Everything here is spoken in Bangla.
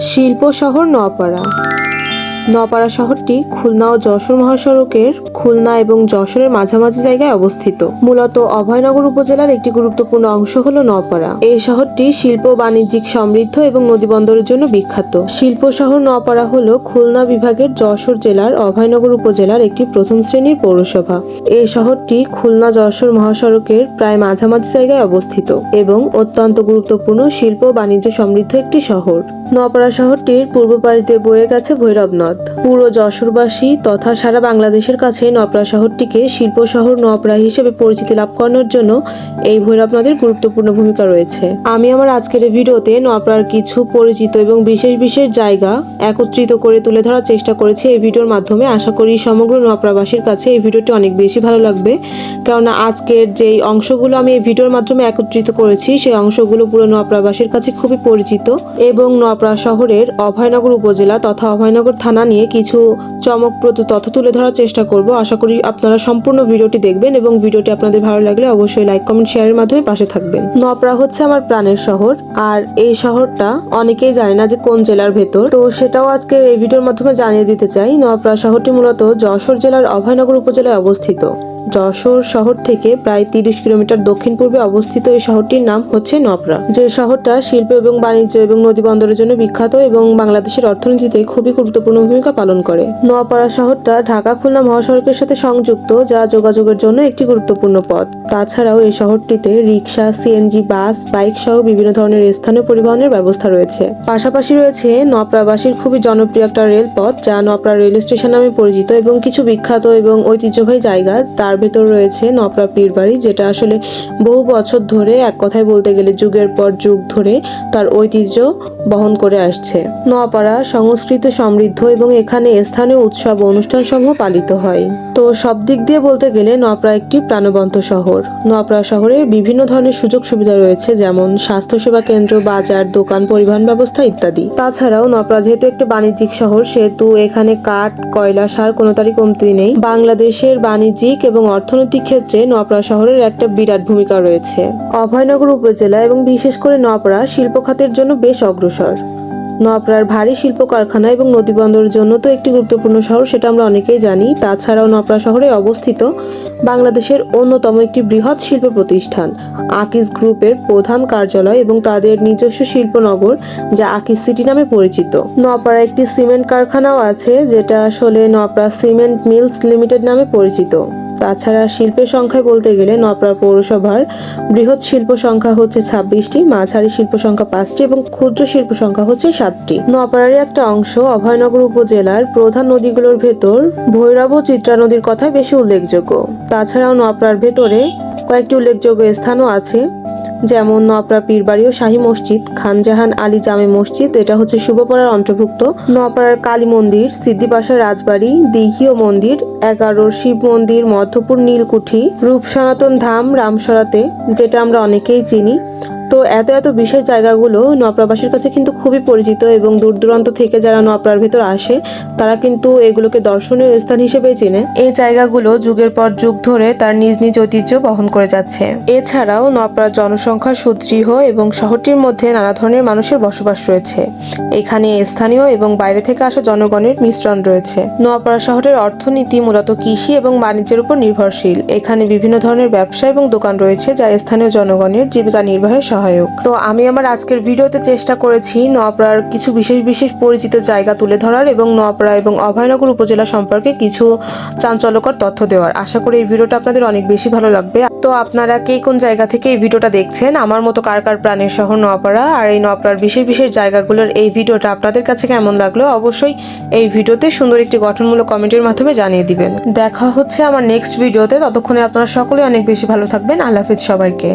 শিল্প শহর নোয়াপাড়া। নোয়াপাড়া শহরটি খুলনা ও যশোর মহাসড়কের খুলনা এবং যশোরের মাঝামাঝি জায়গায় অবস্থিত। মূলত অভয়নগর উপজেলার একটি গুরুত্বপূর্ণ অংশ হলো নোয়াপাড়া। এই শহরটি শিল্প, বাণিজ্যিক সমৃদ্ধ এবং নদীবন্দরের জন্য বিখ্যাত। শিল্প শহর নোয়াপাড়া হলো খুলনা বিভাগের যশোর জেলার অভয়নগর উপজেলার একটি প্রথম শ্রেণীর পৌরসভা। এই শহরটি খুলনা যশোর মহাসড়কের প্রায় মাঝামাঝি জায়গায় অবস্থিত এবং অত্যন্ত গুরুত্বপূর্ণ শিল্প ও বাণিজ্য সমৃদ্ধ একটি শহর। নোয়াপাড়া শহরটির পূর্ব পাশ দিয়ে বয়ে গেছে ভৈরব নদ। পুরো যশোরবাসী তথা সারা বাংলাদেশের কাছে নোয়াপাড়া শহরটিকে শিল্প শহর নোয়াপাড়া হিসেবে পরিচিতি লাভ করানোর জন্য এই ভৈরব নদের গুরুত্বপূর্ণ ভূমিকা রয়েছে। আমি আমার আজকের এই ভিডিওতে নোয়াপাড়ার কিছু পরিচিত এবং বিশেষ বিশেষ জায়গা একত্রিত করে তুলে ধরার চেষ্টা করেছি এই ভিডিওর মাধ্যমে। আশা করি সমগ্র নোয়াপাড়াবাসীর কাছে এই ভিডিওটি অনেক বেশি ভালো লাগবে, কেননা আজকের যেই অংশগুলো আমি এই ভিডিওর মাধ্যমে একত্রিত করেছি সেই অংশগুলো পুরো নোয়াপাড়াবাসীর কাছে খুবই পরিচিত এবং নোয়াপাড়া শহরের অভয়নগর উপজেলা তথা অভয়নগর থানা নিয়ে কিছু চমকপ্রদ তথ্য তুলে ধরার চেষ্টা করব। আশা করি আপনারা সম্পূর্ণ ভিডিওটি দেখবেন এবং ভিডিওটি আপনাদের ভালো লাগলে অবশ্যই লাইক, কমেন্ট, শেয়ারের মাধ্যমে পাশে থাকবেন। নোয়াপাড়া হচ্ছে আমার প্রাণের শহর, আর এই শহরটা অনেকেই জানে না যে কোন জেলার ভেতর, তো সেটাও আজকে এই ভিডিওর মাধ্যমে জানিয়ে দিতে চাই। নোয়াপাড়া শহরটি মূলত যশোর জেলার অভয়নগর উপজেলায় অবস্থিত। যশোর শহর থেকে প্রায় 30 কিলোমিটার দক্ষিণ পূর্বে অবস্থিত এই শহরটির নাম হচ্ছে নোয়াপাড়া। যে শহরটা শিল্প এবং বাণিজ্য এবং নদী বন্দরের জন্য বিখ্যাত এবং বাংলাদেশের অর্থনীতিতে খুবই গুরুত্বপূর্ণ ভূমিকা পালন করে। নোয়াপাড়া শহরটা ঢাকা খুলনা মহাসড়কের সাথে সংযুক্ত, যা যোগাযোগের জন্য একটি গুরুত্বপূর্ণ পথ। তাছাড়াও এই শহরটিতে রিক্সা, সিএনজি, বাস, বাইক সহ বিভিন্ন ধরনের স্থানীয় পরিবহনের ব্যবস্থা রয়েছে। পাশাপাশি রয়েছে নোয়াপাড়াবাসীর খুবই জনপ্রিয় একটা রেলপথ, যা নোয়াপাড়া রেল স্টেশন নামে পরিচিত, এবং কিছু বিখ্যাত এবং ঐতিহ্যবাহী জায়গা। তার ভেতর রয়েছে নোয়াপাড়া পীর বাড়ি, যেটা আসলে বহু বছর ধরে, এক কথায় বলতে গেলে যুগের পর যুগ ধরে তার ঐতিহ্য বহন করে আসছে। নোয়াপাড়া সংস্কৃতি সমৃদ্ধ এবং এখানে স্থানীয় উৎসব ও অনুষ্ঠান সমূহ পালিত হয়। তো সব দিক দিয়ে বলতে গেলে নোয়াপাড়া একটি প্রাণবন্ত শহর। নোয়াপাড়া শহরে বিভিন্ন ধরনের সুযোগ সুবিধা রয়েছে, যেমন স্বাস্থ্যসেবা কেন্দ্র, বাজার, দোকান, পরিবহন ব্যবস্থা ইত্যাদি। তাছাড়াও নোয়াপাড়া যেহেতু একটি বাণিজ্যিক শহর, সেহেতু এখানে কাঠ, কয়লা, সার কোনোটারই কমতি নেই। বাংলাদেশের বাণিজ্যিক এবং অর্থনৈতিক ক্ষেত্রে নোয়াপাড়া শহরের একটা বিরাট ভূমিকা রয়েছে। অভয়নগর উপজেলা এবং বিশেষ করে নোয়াপাড়া শিল্প খাতের জন্য বেশ অগ্রসর। নোয়াপাড়ার ভারী শিল্প কারখানা এবং নদীবন্দরের জন্য তো একটি গুরুত্বপূর্ণ শহর, সেটা আমরা অনেকেই জানি। তাছাড়াও নোয়াপাড়া শহরে অবস্থিত বাংলাদেশের অন্যতম একটি বৃহৎ শিল্প প্রতিষ্ঠান আকিজ গ্রুপের প্রধান কার্যালয় এবং তাদের নিজস্ব শিল্পনগর, যা আকিজ সিটি নামে পরিচিত। নোয়াপাড়া একটি সিমেন্ট কারখানাও আছে, যেটা আসলে নোয়াপাড়া সিমেন্ট মিলস লিমিটেড নামে পরিচিত। তাছাড়া শিল্পের সংখ্যায় বলতে গেলে নোয়াপাড়া পৌরসভার বৃহৎ শিল্প সংখ্যা হচ্ছে 26টি, মাঝারি শিল্প সংখ্যা 5টি এবং ক্ষুদ্র শিল্প সংখ্যা হচ্ছে 7টি। নোয়াপাড়ারই একটা অংশ অভয়নগর উপজেলার প্রধান নদীগুলোর ভেতর ভৈরব ও চিত্রা নদীর কথা বেশি উল্লেখযোগ্য। তাছাড়াও নোয়াপাড়ার ভেতরে কয়েকটি উল্লেখযোগ্য স্থানও আছে, যেমন নোয়াপাড়া পীরবাড়ি ও শাহী মসজিদ, খানজাহান আলী জামে মসজিদ, এটা হচ্ছে শুভপাড়ার অন্তর্ভুক্ত। নোয়াপাড়ার কালী মন্দির, সিদ্দিপাশার রাজবাড়ি, দিঘিও মন্দির, 11 শিব মন্দির, মধ্যপুর নীলকুঠি, রূপ সনাতন ধাম রামসরাতে, যেটা আমরা অনেকেই চিনি। তো এত বিশেষ জায়গাগুলো নোয়াপাড়াবাসীর কাছে কিন্তু খুবই পরিচিত এবং দূর দূরান্ত থেকে যারা নোয়াপাড়ার ভেতর আসে তারা কিন্তু এগুলোকে দর্শনীয় স্থান হিসেবে চেনে। এই জায়গাগুলো যুগের পর যুগ ধরে তার নিজ নিজ ঐতিহ্য বহন করে যাচ্ছে। এছাড়াও নোয়াপাড়ার জনসংখ্যা সুদৃঢ় এবং শহরটির মধ্যে নানা ধরনের মানুষের বসবাস রয়েছে। এখানে স্থানীয় এবং বাইরে থেকে আসা জনগণের মিশ্রণ রয়েছে। নোয়াপাড়া শহরের অর্থনীতি মূলত কৃষি এবং বাণিজ্যের উপর নির্ভরশীল। এখানে বিভিন্ন ধরনের ব্যবসা এবং দোকান রয়েছে, যা স্থানীয় জনগণের জীবিকা নির্বাহে সহায়ক। তো আমি আমার আজকের ভিডিওতে চেষ্টা করেছি নোয়াপাড়ার কিছু বিশেষ পরিচিত জায়গা তুলে ধরার এবং নোয়াপাড়া এবং অভয়নগর উপজেলা সম্পর্কে কিছু চাঞ্চল্যকর তথ্য দেওয়ার। আশা করি এই ভিডিওটা আপনাদের অনেক বেশি ভালো লাগবে। তো আপনারা কে কোন জায়গা থেকে এই ভিডিওটা দেখছেন, আমার মতো কার কার প্রাণের শহর নোয়াপাড়া আর এই নোয়াপাড়ার বিশেষ জায়গাগুলোর এই ভিডিওটা আপনাদের কাছে কেমন লাগলো অবশ্যই এই ভিডিওতে সুন্দর একটি গঠনমূলক কমেন্টের মাধ্যমে জানিয়ে দিবেন। দেখা হচ্ছে আমার নেক্সট ভিডিওতে। ততক্ষণে আপনারা সকলে অনেক বেশি ভালো থাকবেন। আল্লাহ হাফেজ সবাইকে।